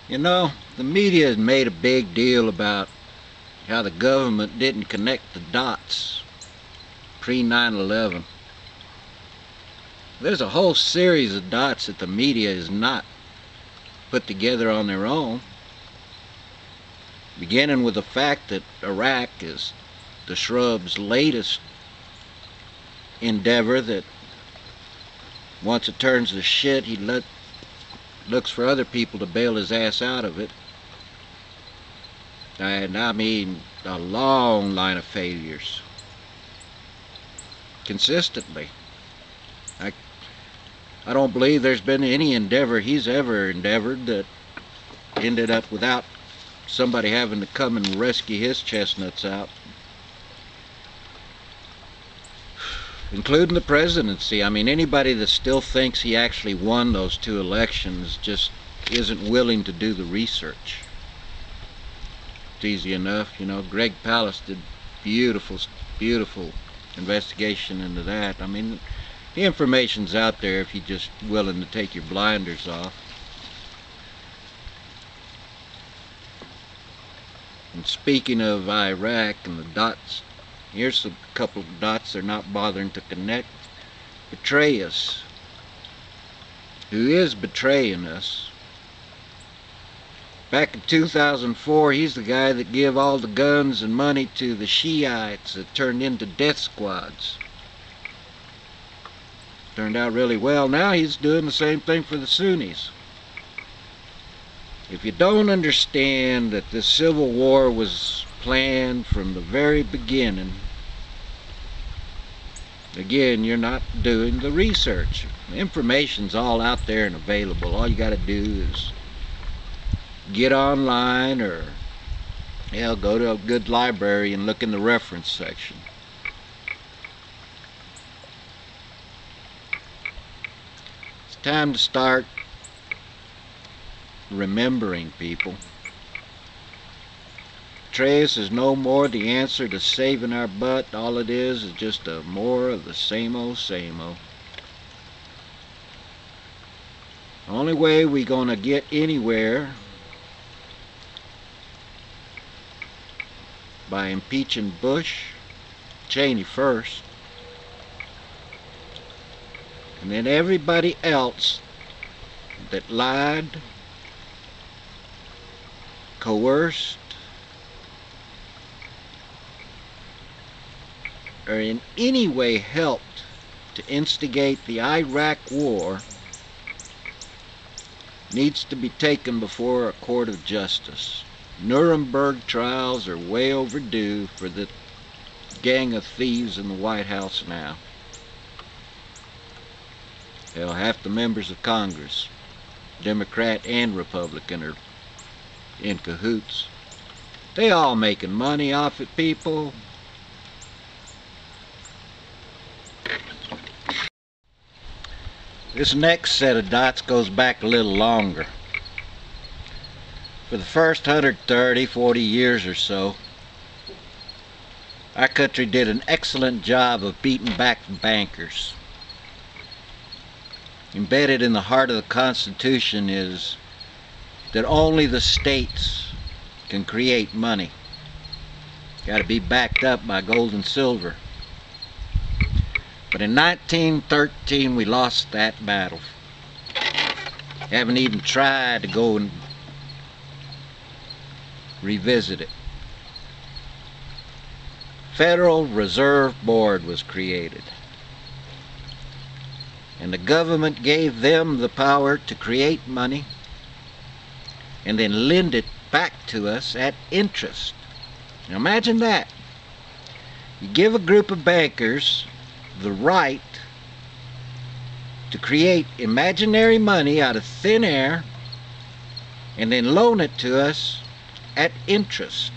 You know, the media has made a big deal about how the government didn't connect the dots pre 9/11. There's a whole series of dots that the media has not put together on their own, beginning with the fact that Iraq is the shrub's latest endeavor, that once it turns to shit, he looks for other people to bail his ass out of it. And I mean, a long line of failures. Consistently. I don't believe there's been any endeavor he's ever endeavored that ended up without somebody having to come and rescue his chestnuts out. Including the presidency. I mean, anybody that still thinks he actually won those 2 elections just isn't willing to do the research. It's easy enough, you know. Greg Palast did beautiful investigation into that. I mean, the information's out there if you're just willing to take your blinders off. And speaking of Iraq and the dots, here's a couple of dots they're not bothering to connect. Petraeus, who is betraying us. Back in 2004, he's the guy that gave all the guns and money to the Shiites that turned into death squads. Turned out really well. Now he's doing the same thing for the Sunnis. If you don't understand that this civil war was planned from the very beginning, again, you're not doing the research. The information's all out there and available. All you got to do is get online, or hell, go to a good library and look in the reference section. It's time to start remembering, people. Petraeus is no more the answer to saving our butt. All it is just a more of the same old, same old. The only way we gonna get anywhere by impeaching Bush, Cheney first, and then everybody else that lied, coerced, or in any way helped to instigate the Iraq war needs to be taken before a court of justice. Nuremberg trials are way overdue for the gang of thieves in the White House now. Hell, half the members of Congress, Democrat and Republican, are in cahoots. They all making money off it, people. This next set of dots goes back a little longer. For the first 130, 40 years or so, our country did an excellent job of beating back the bankers. Embedded in the heart of the Constitution is that only the states can create money. Got to be backed up by gold and silver. But in 1913 we lost that battle. Haven't even tried to go and revisit it. Federal Reserve Board was created, and the government gave them the power to create money and then lend it back to us at interest. Now imagine that. You give a group of bankers the right to create imaginary money out of thin air and then loan it to us at interest.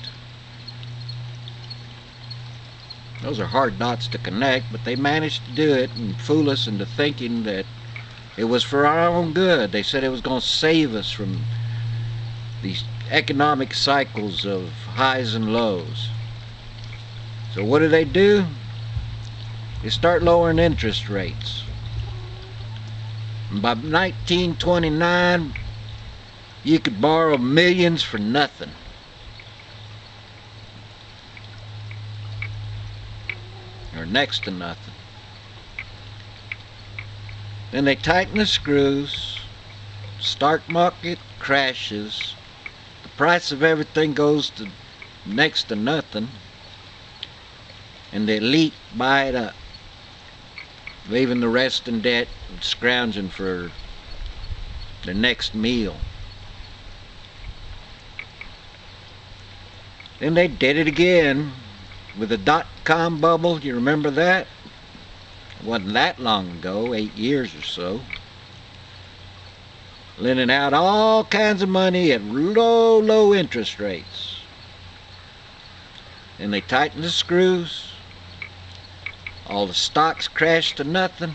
Those are hard dots to connect, but they managed to do it and fool us into thinking that it was for our own good. They said it was going to save us from these economic cycles of highs and lows. So what do? They start lowering interest rates. And by 1929, You could borrow millions for nothing. Or next to nothing. Then they tighten the screws, stock market crashes, the price of everything goes to next to nothing, and the elite buy it up, leaving the rest in debt and scrounging for the next meal. Then they did it again with the dot-com bubble. You remember that? It wasn't that long ago, 8 years or so. Lending out all kinds of money at low interest rates. Then they tightened the screws. All the stocks crashed to nothing,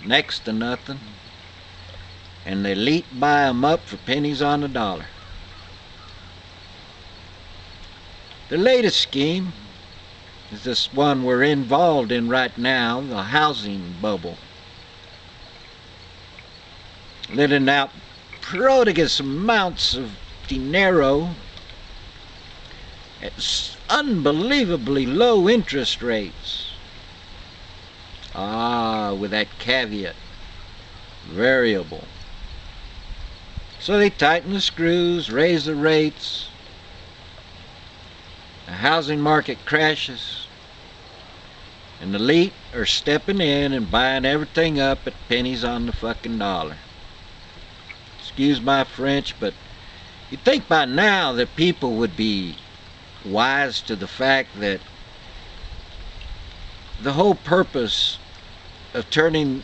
next to nothing, and the elite buy them up for pennies on the dollar. The latest scheme is this one we're involved in right now, the housing bubble. Lending out prodigious amounts of dinero at unbelievably low interest rates. With that caveat, variable. So they tighten the screws, raise the rates, the housing market crashes, and the elite are stepping in and buying everything up at pennies on the fucking dollar. Excuse my French, but you'd think by now that people would be wise to the fact that the whole purpose of turning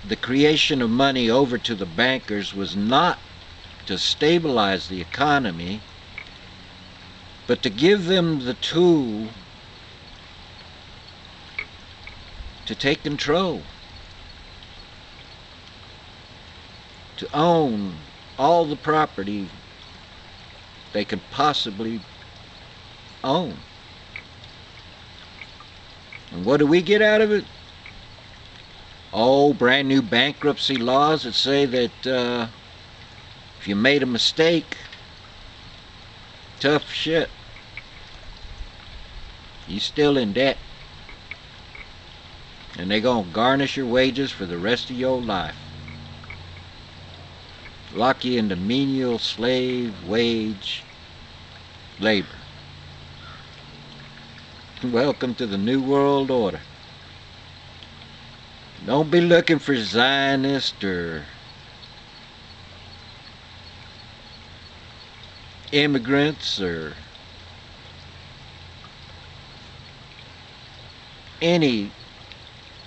the creation of money over to the bankers was not to stabilize the economy, but to give them the tool to take control, to own all the property they could possibly own. And what do we get out of it? Oh, brand new bankruptcy laws that say that if you made a mistake, tough shit, you still in debt, and they gonna garnish your wages for the rest of your life, lock you into menial slave wage labor. Welcome to the New World Order. Don't be looking for Zionist or immigrants or any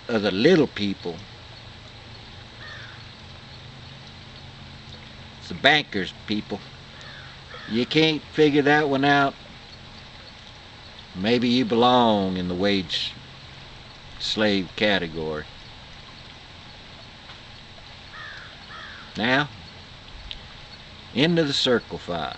of the little people. It's the bankers, people. You can't figure that one out. Maybe you belong in the wage slave category. Now, into the circle file.